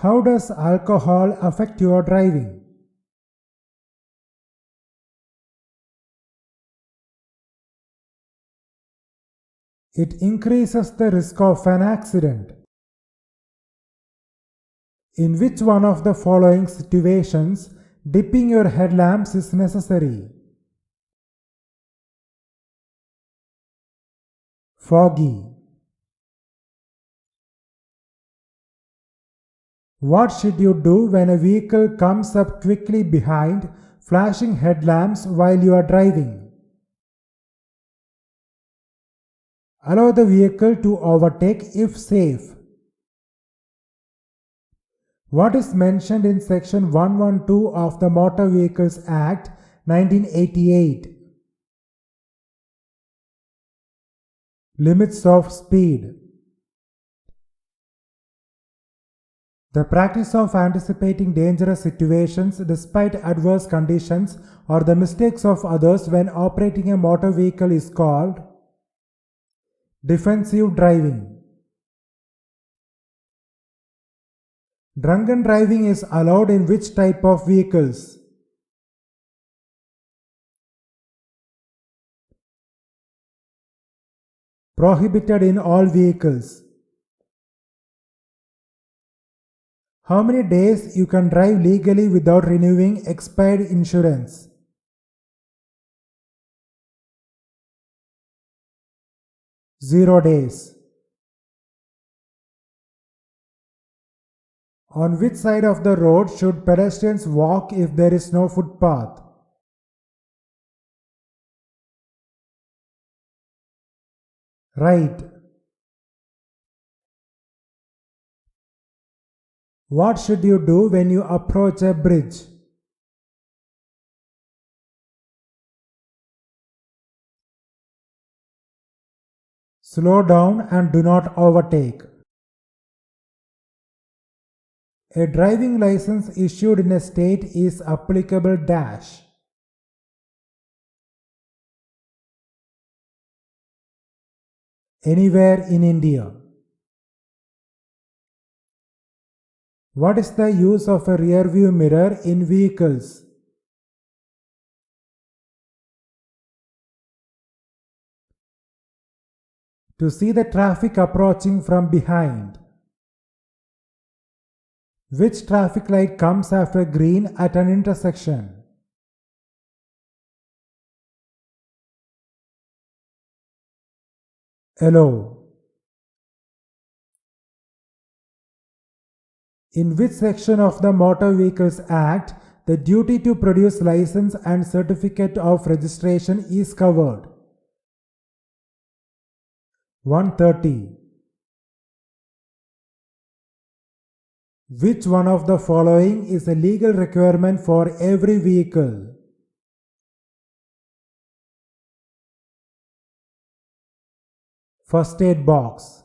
How does alcohol affect your driving? It increases the risk of an accident. In which one of the following situations dipping your headlamps is necessary? Foggy. What should you do when a vehicle comes up quickly behind, flashing headlamps while you are driving? Allow the vehicle to overtake if safe. What is mentioned in Section 112 of the Motor Vehicles Act 1988? Limits of speed. The practice of anticipating dangerous situations despite adverse conditions or the mistakes of others when operating a motor vehicle is called defensive driving. Drunken driving is allowed in which type of vehicles? Prohibited in all vehicles. How many days you can drive legally without renewing expired insurance? 0 days. On which side of the road should pedestrians walk if there is no footpath? Right. What should you do when you approach a bridge? Slow down and do not overtake. A driving license issued in a state is applicable dash. Anywhere in India. What is the use of a rear view mirror in vehicles? To see the traffic approaching from behind. Which traffic light comes after green at an intersection? Yellow. In which section of the Motor Vehicles Act the duty to produce license and certificate of registration is covered? 130. Which one of the following is a legal requirement for every vehicle? First aid box.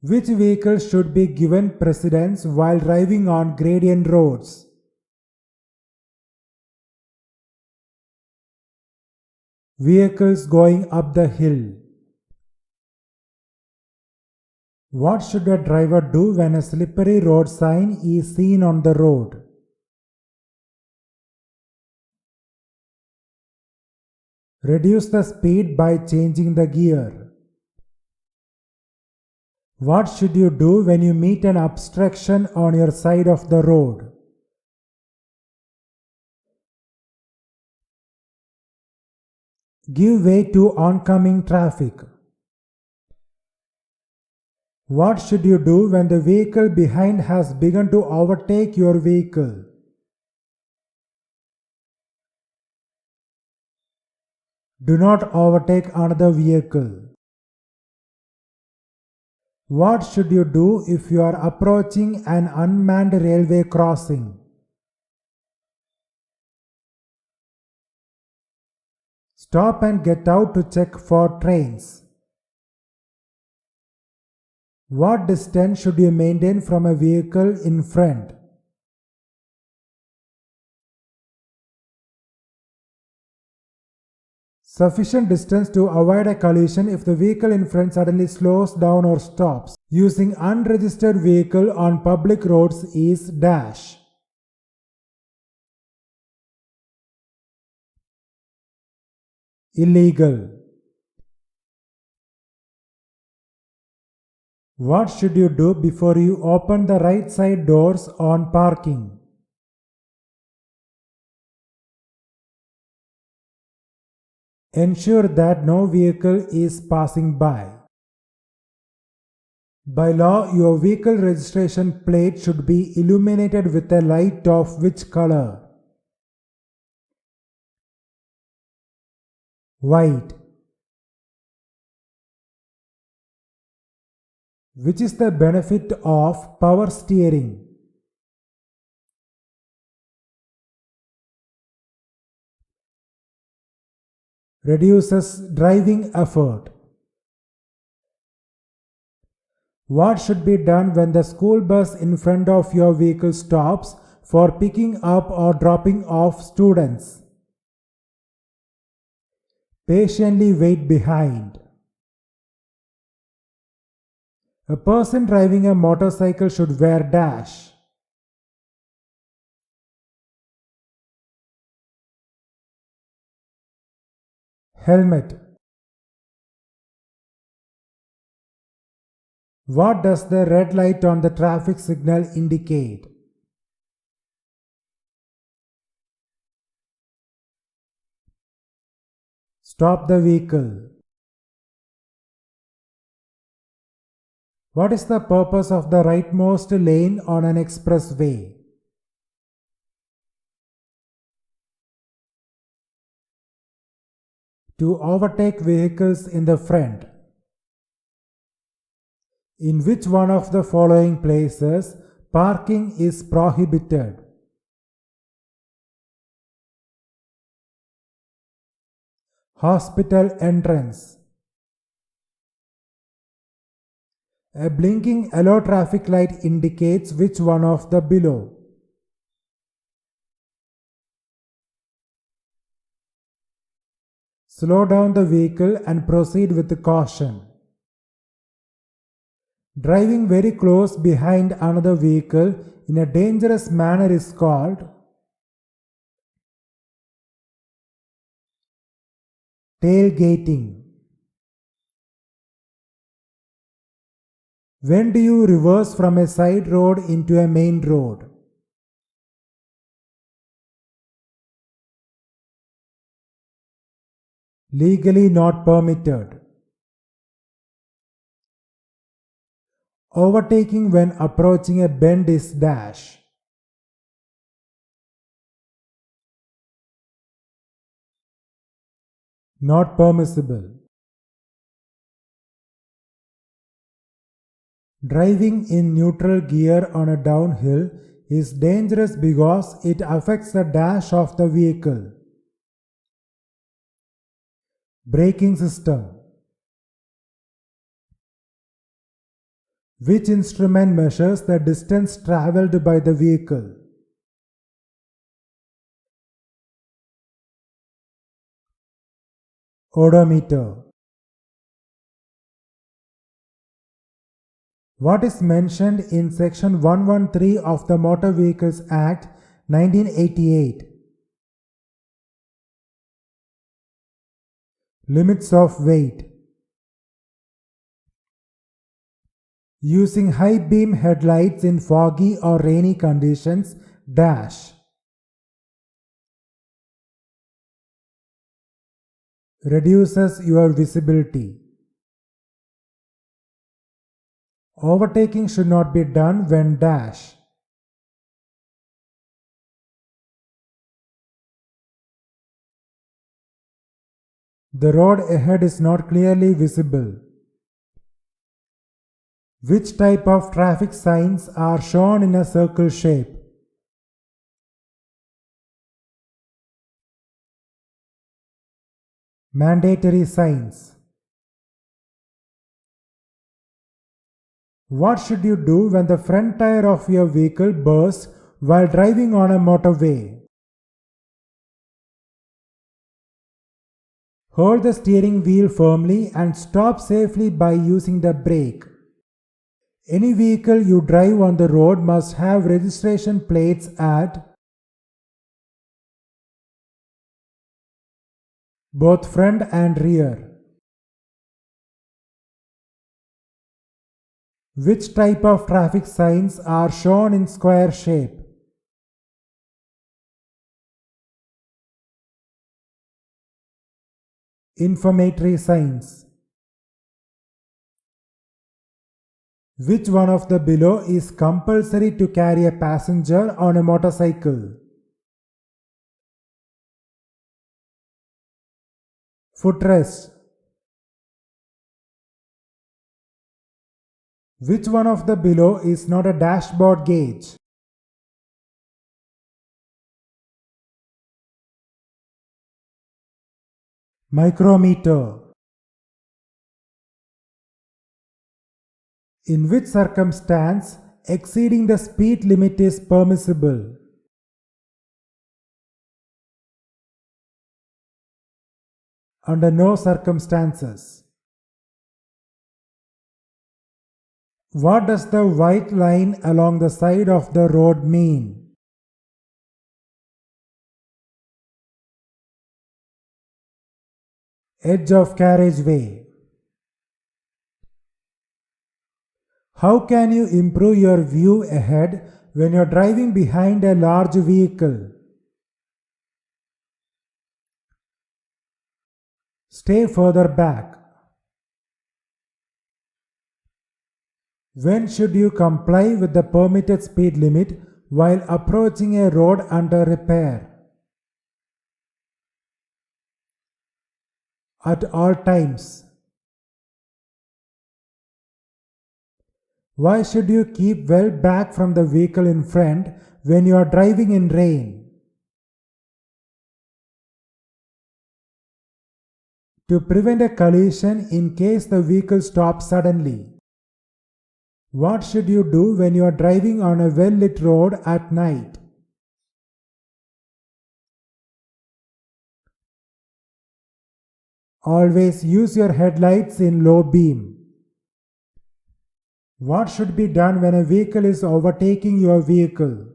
Which vehicle should be given precedence while driving on gradient roads? Vehicles going up the hill. What should a driver do when a slippery road sign is seen on the road? Reduce the speed by changing the gear. What should you do when you meet an obstruction on your side of the road? Give way to oncoming traffic. What should you do when the vehicle behind has begun to overtake your vehicle? Do not overtake another vehicle. What should you do if you are approaching an unmanned railway crossing? Stop and get out to check for trains. What distance should you maintain from a vehicle in front? Sufficient distance to avoid a collision if the vehicle in front suddenly slows down or stops. Using unregistered vehicle on public roads is dash. Illegal. What should you do before you open the right side doors on parking? Ensure that no vehicle is passing by. By law, your vehicle registration plate should be illuminated with a light of which color? White. Which is the benefit of power steering? Reduces driving effort. What should be done when the school bus in front of your vehicle stops for picking up or dropping off students? Patiently wait behind. A person driving a motorcycle should wear dash. Helmet. What does the red light on the traffic signal indicate? Stop the vehicle. What is the purpose of the rightmost lane on an expressway? To overtake vehicles in the front. In which one of the following places parking is prohibited? Hospital entrance. A blinking yellow traffic light indicates which one of the below? Slow down the vehicle and proceed with caution. Driving very close behind another vehicle in a dangerous manner is called tailgating. When do you reverse from a side road into a main road? Legally not permitted. Overtaking when approaching a bend is dash. Not permissible. Driving in neutral gear on a downhill is dangerous because it affects the dash of the vehicle. Braking system. Which instrument measures the distance travelled by the vehicle? Odometer. What is mentioned in Section 113 of the Motor Vehicles Act 1988? Limits of weight. Using high beam headlights in foggy or rainy conditions dash. Reduces your visibility. Overtaking should not be done when dash. The road ahead is not clearly visible. Which type of traffic signs are shown in a circle shape? Mandatory signs. What should you do when the front tire of your vehicle bursts while driving on a motorway? Hold the steering wheel firmly and stop safely by using the brake. Any vehicle you drive on the road must have registration plates at both front and rear. Which type of traffic signs are shown in square shape? Informatory signs. Which one of the below is compulsory to carry a passenger on a motorcycle? Footrest. Which one of the below is not a dashboard gauge? Micrometer. In which circumstance exceeding the speed limit is permissible? Under no circumstances. What does the white line along the side of the road mean? Edge of carriageway. How can you improve your view ahead when you are driving behind a large vehicle? Stay further back. When should you comply with the permitted speed limit while approaching a road under repair? At all times. Why should you keep well back from the vehicle in front when you are driving in rain? To prevent a collision in case the vehicle stops suddenly. What should you do when you are driving on a well-lit road at night? Always use your headlights in low beam. What should be done when a vehicle is overtaking your vehicle?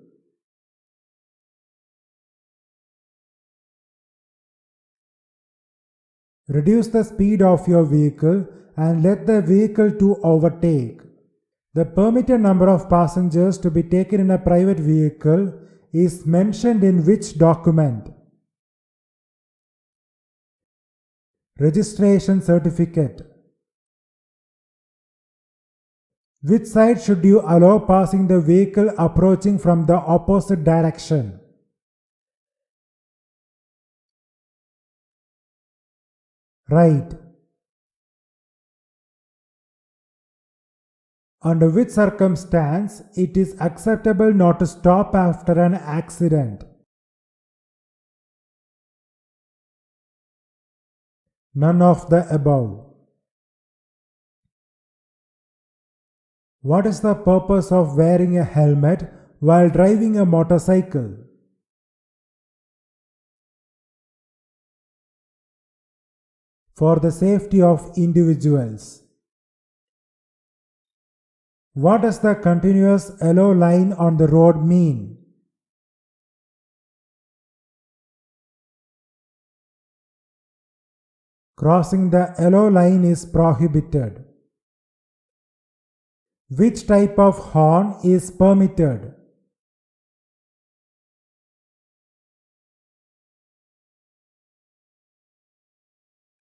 Reduce the speed of your vehicle and let the vehicle to overtake. The permitted number of passengers to be taken in a private vehicle is mentioned in which document? Registration certificate. Which side should you allow passing the vehicle approaching from the opposite direction? Right. Under which circumstance it is acceptable not to stop after an accident? None of the above. What is the purpose of wearing a helmet while driving a motorcycle? For the safety of individuals. What does the continuous yellow line on the road mean? Crossing the yellow line is prohibited. Which type of horn is permitted?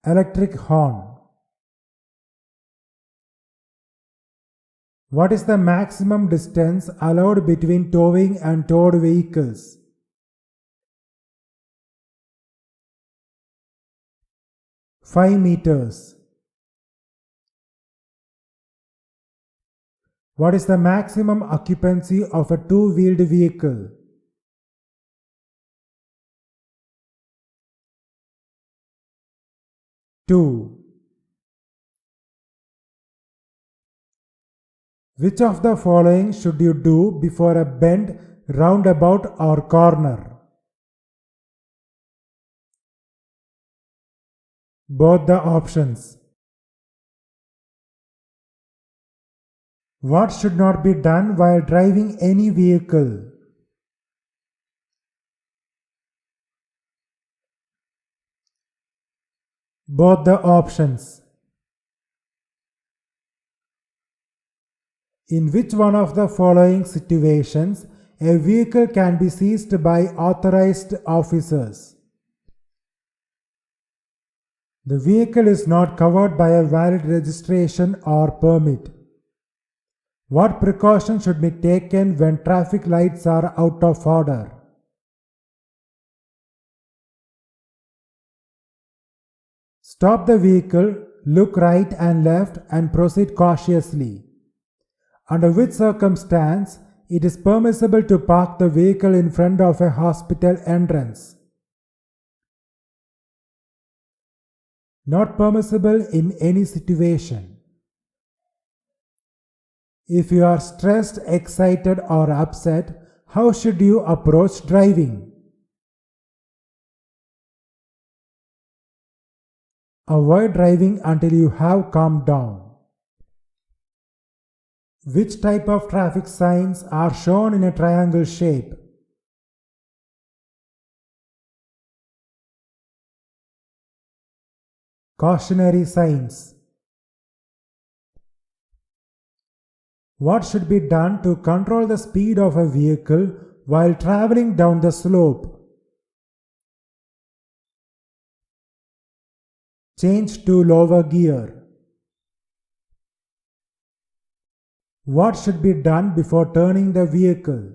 Electric horn. What is the maximum distance allowed between towing and towed vehicles? 5 meters. What is the maximum occupancy of a two-wheeled vehicle? 2. Which of the following should you do before a bend, roundabout or corner? Both the options. What should not be done while driving any vehicle? Both the options. In which one of the following situations a vehicle can be seized by authorized officers? The vehicle is not covered by a valid registration or permit. What precaution should be taken when traffic lights are out of order? Stop the vehicle, look right and left and proceed cautiously. Under which circumstance it is permissible to park the vehicle in front of a hospital entrance? Not permissible in any situation. If you are stressed, excited or upset, how should you approach driving? Avoid driving until you have calmed down. Which type of traffic signs are shown in a triangle shape? Cautionary signs. What should be done to control the speed of a vehicle while traveling down the slope? Change to lower gear. What should be done before turning the vehicle?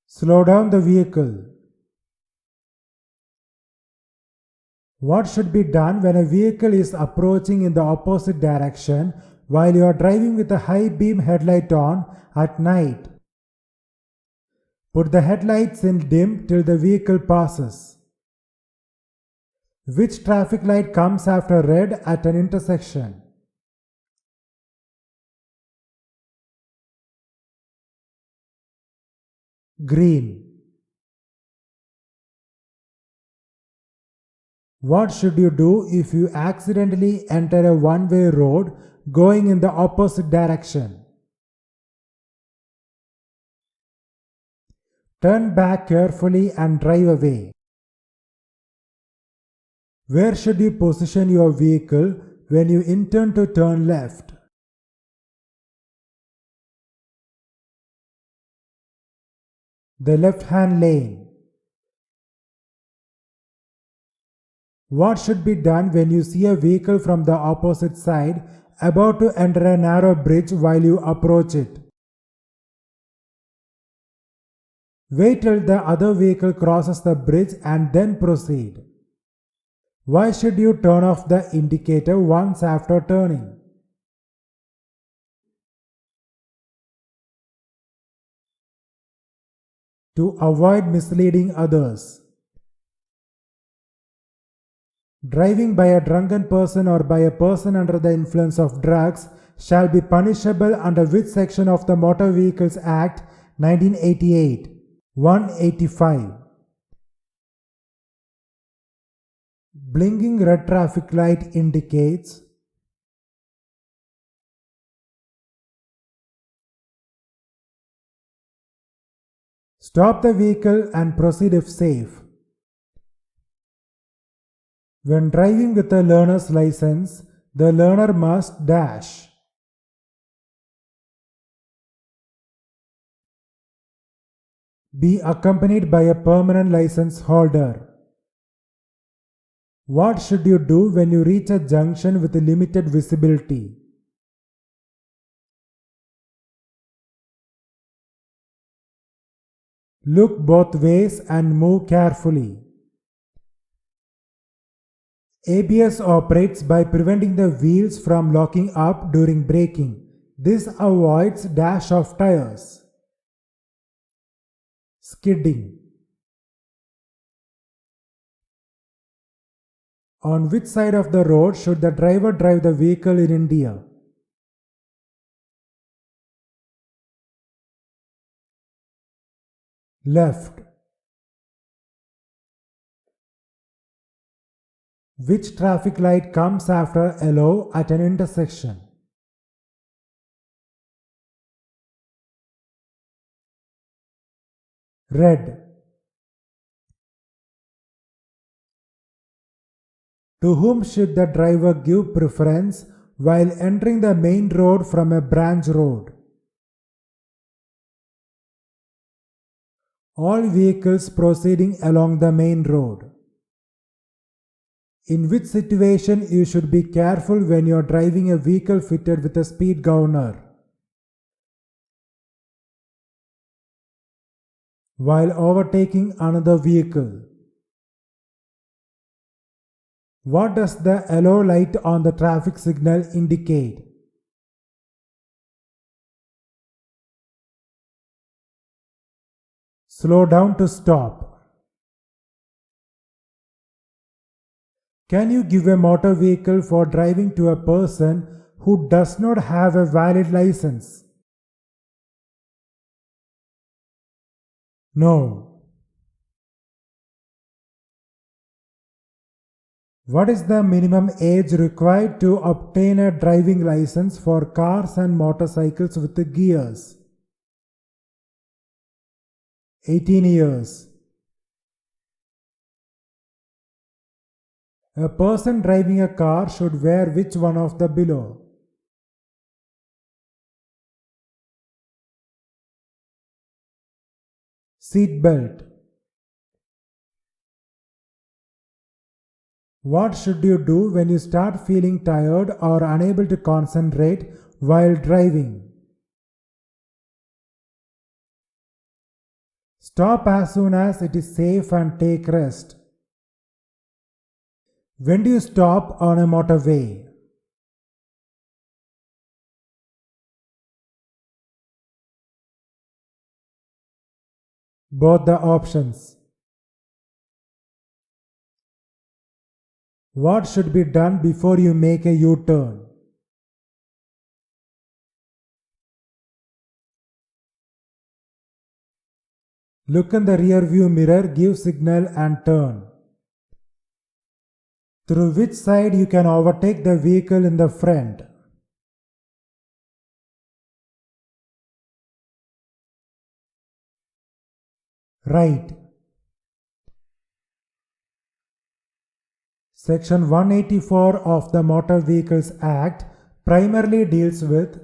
Slow down the vehicle. What should be done when a vehicle is approaching in the opposite direction while you are driving with a high beam headlight on at night? Put the headlights in dim till the vehicle passes. Which traffic light comes after red at an intersection? Green. What should you do if you accidentally enter a one-way road going in the opposite direction? Turn back carefully and drive away. Where should you position your vehicle when you intend to turn left? The left-hand lane. What should be done when you see a vehicle from the opposite side about to enter a narrow bridge while you approach it? Wait till the other vehicle crosses the bridge and then proceed. Why should you turn off the indicator once after turning? To avoid misleading others. Driving by a drunken person or by a person under the influence of drugs shall be punishable under which section of the Motor Vehicles Act 1988? 185. Blinking red traffic light indicates stop the vehicle and proceed if safe. When driving with a learner's license, the learner must dash. Be accompanied by a permanent license holder. What should you do when you reach a junction with limited visibility? Look both ways and move carefully. ABS operates by preventing the wheels from locking up during braking. This avoids dash of tires. Skidding. On which side of the road should the driver drive the vehicle in India? Left. Which traffic light comes after yellow at an intersection? Red. To whom should the driver give preference while entering the main road from a branch road? All vehicles proceeding along the main road. In which situation you should be careful when you are driving a vehicle fitted with a speed governor? While overtaking another vehicle. What does the yellow light on the traffic signal indicate? Slow down to stop. Can you give a motor vehicle for driving to a person who does not have a valid license? No. What is the minimum age required to obtain a driving license for cars and motorcycles with gears? 18 years. A person driving a car should wear which one of the below? Seat belt. What should you do when you start feeling tired or unable to concentrate while driving? Stop as soon as it is safe and take rest. When do you stop on a motorway? Both the options. What should be done before you make a U-turn? Look in the rear view mirror, give signal and turn. Through which side you can overtake the vehicle in the front? Right. Section 184 of the Motor Vehicles Act primarily deals with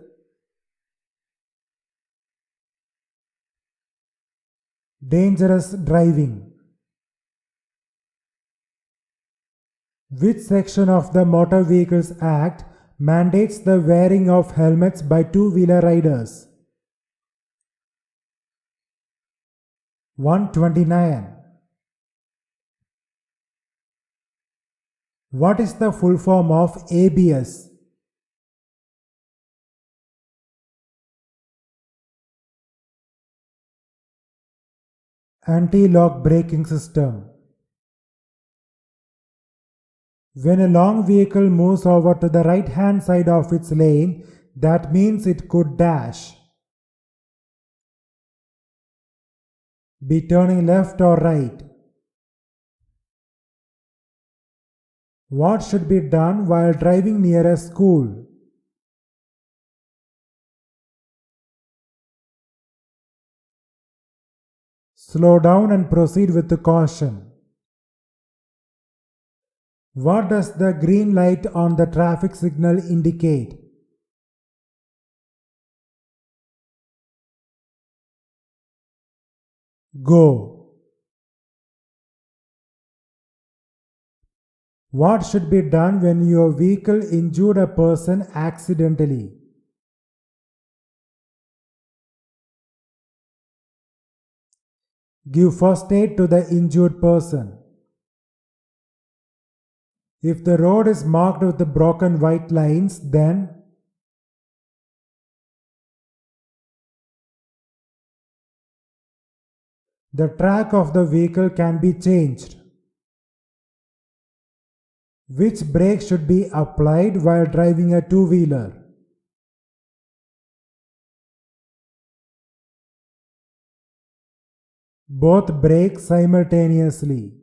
dangerous driving. Which section of the Motor Vehicles Act mandates the wearing of helmets by two-wheeler riders? 129. What is the full form of ABS? Anti-lock braking system. When a long vehicle moves over to the right-hand side of its lane, that means it could dash. Be turning left or right. What should be done while driving near a school? Slow down and proceed with caution. What does the green light on the traffic signal indicate? Go. What should be done when your vehicle injured a person accidentally? Give first aid to the injured person. If the road is marked with broken white lines, then the track of the vehicle can be changed. Which brake should be applied while driving a two-wheeler? Both brake simultaneously.